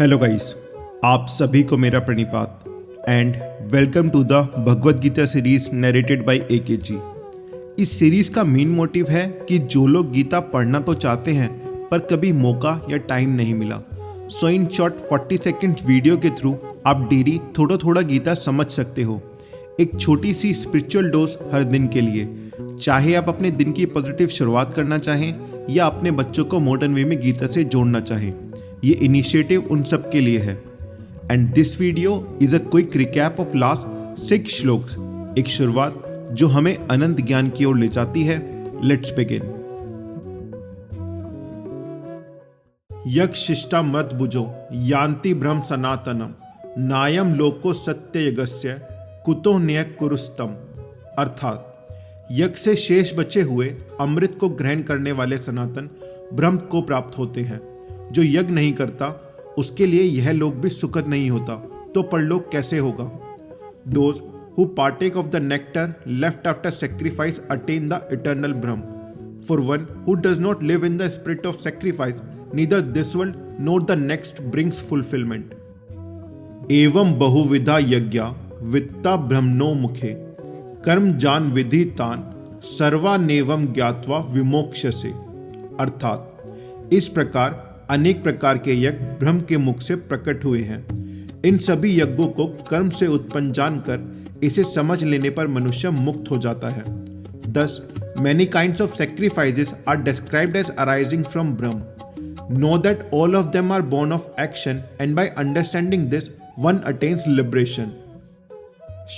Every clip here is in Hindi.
हेलो गाइस, आप सभी को मेरा प्रणिपात and welcome to the Bhagavad Gita series narrated by AK ji. इस सीरीज का मेन मोटिव है कि जो लोग गीता पढ़ना तो चाहते हैं पर कभी मौका या टाइम नहीं मिला, सो इन शॉर्ट 40 सेकेंड वीडियो के थ्रू आप डेली थोड़ा थोड़ा गीता समझ सकते हो। एक छोटी सी स्पिरिचुअल डोज हर दिन के लिए, चाहे आप अपने दिन की पॉजिटिव शुरुआत करना चाहें या अपने बच्चों को मॉडर्न वे में गीता से जोड़ना चाहें। ये इनिशिएटिव उन सब के लिए है। And this video is a quick recap of last 6 shlokas, एक शुरुआत जो हमें अनंत ज्ञान की ओर ले जाती है। Let's begin. यक शिष्टा मत बुझो यान्ति ब्रह्म सनातनम नायम लोको सत्य यगस्य कुतो न्य कुरुस्तम। अर्थात यज्ञ से शेष बचे हुए अमृत को ग्रहण करने वाले सनातन ब्रह्म को प्राप्त होते हैं। जो यज्ञ नहीं करता उसके लिए यह लोक भी सुखद नहीं होता, तो परलोक कैसे होगा। Those who partake of the nectar left after sacrifice attain the eternal Brahm. For one who does not live in the spirit of sacrifice, neither this world nor the next brings fulfillment. एवं बहुविधा यज्ञा वित्ता ब्रह्मणो मुखे कर्म जान विधि तान सर्वानेवम ज्ञात्वा विमोक्षसे। अर्थात इस प्रकार अनेक प्रकार के यज्ञ ब्रह्म के मुख से प्रकट हुए हैं। इन सभी यज्ञों को कर्म से उत्पन्न जानकर इसे समझ लेने पर मनुष्य मुक्त हो जाता है। Thus, many kinds of sacrifices are described as arising from Brahm. Know that all of them are born of action, and by understanding this, one attains liberation.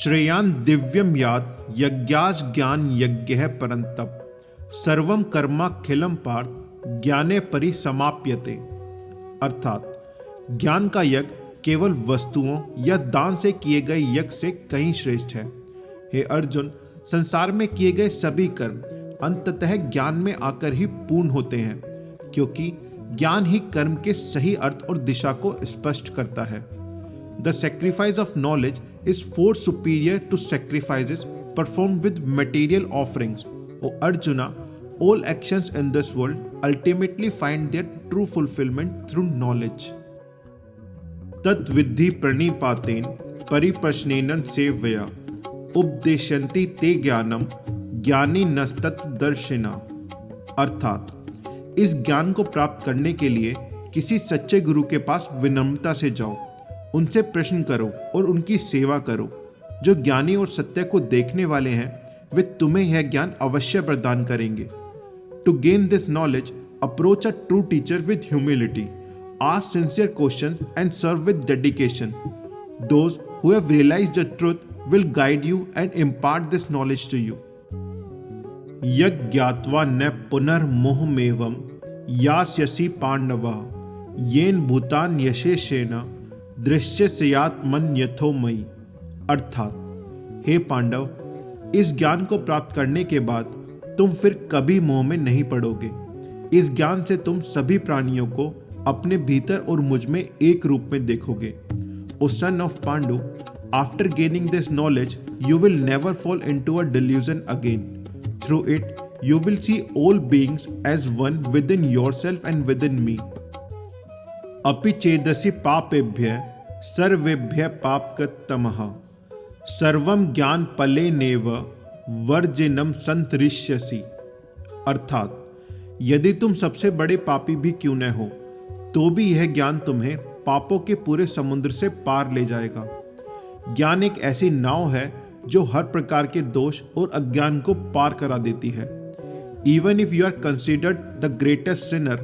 श्रेयान दिव्यम याद यज्ञास ज्ञान यज्ञः परंतप सर्वम कर्माखिलम पार्थ ज्ञाने परिसमाप्यते। अर्थात ज्ञान का यज्ञ केवल वस्तुओं या दान से किए गए यज्ञ से कहीं श्रेष्ठ है। हे अर्जुन, संसार में किए गए सभी कर्म अंततः ज्ञान में आकर ही पूर्ण होते हैं, क्योंकि ज्ञान ही कर्म के सही अर्थ और दिशा को स्पष्ट करता है। The sacrifice of knowledge is far superior to sacrifices perform with material offerings. O Arjuna, all actions in this world ultimately find their true fulfillment through knowledge. tat viddhi pranipaten परिप्रश्नेन सेव्यया उपदेशन्ति ते ज्ञानम ज्ञानी नस्तत् दर्शिना। अर्थात इस ज्ञान को प्राप्त करने के लिए किसी सच्चे गुरु के पास विनम्रता से जाओ, उनसे प्रश्न करो और उनकी सेवा करो। जो ज्ञानी और सत्य को देखने वाले हैं वे तुम्हें यह ज्ञान अवश्य प्रदान करेंगे। To gain this knowledge, approach a true teacher with humility, ask sincere questions and serve with dedication. Those who have realized the truth will guide you and impart this knowledge to you. यज्ञात्वा न पुनर्मोहमेवं यास्यसि पांडवः येन भूतान यशेषेण दृश्यस्यात्मन्यथो मयि। अर्थात हे पांडव, इस ज्ञान को प्राप्त करने के बाद तुम फिर कभी मोह में नहीं पड़ोगे। इस ज्ञान से तुम सभी प्राणियों को अपने भीतर और मुझ में एक रूप में देखोगे। O son of Pandu, after gaining this knowledge you will never fall into a delusion again. Through it you will see all beings as one within yourself and within me. अपि चेदसि पापेभ्यः सर्वेभ्यः पापकृततमः सर्वं ज्ञान फलेनेव वर्जिनम संतरिष्यसि। अर्थात यदि तुम सबसे बड़े पापी भी क्यों न हो, तो भी यह ज्ञान तुम्हें पापों के पूरे समुद्र से पार ले जाएगा। ज्ञान एक ऐसी नाव है जो हर प्रकार के दोष और अज्ञान को पार करा देती है। Even if you are considered the greatest sinner,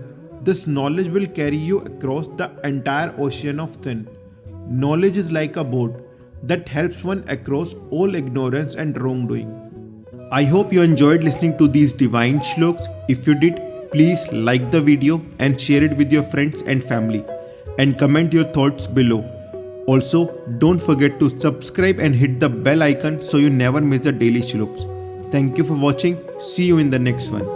this knowledge will carry you across the entire ocean of sin. Knowledge is like a boat that helps one across all ignorance and wrongdoing. I hope you enjoyed listening to these divine shloks. If you did, please like the video and share it with your friends and family, and comment your thoughts below. Also, don't forget to subscribe and hit the bell icon so you never miss the daily shloks. Thank you for watching. See you in the next one.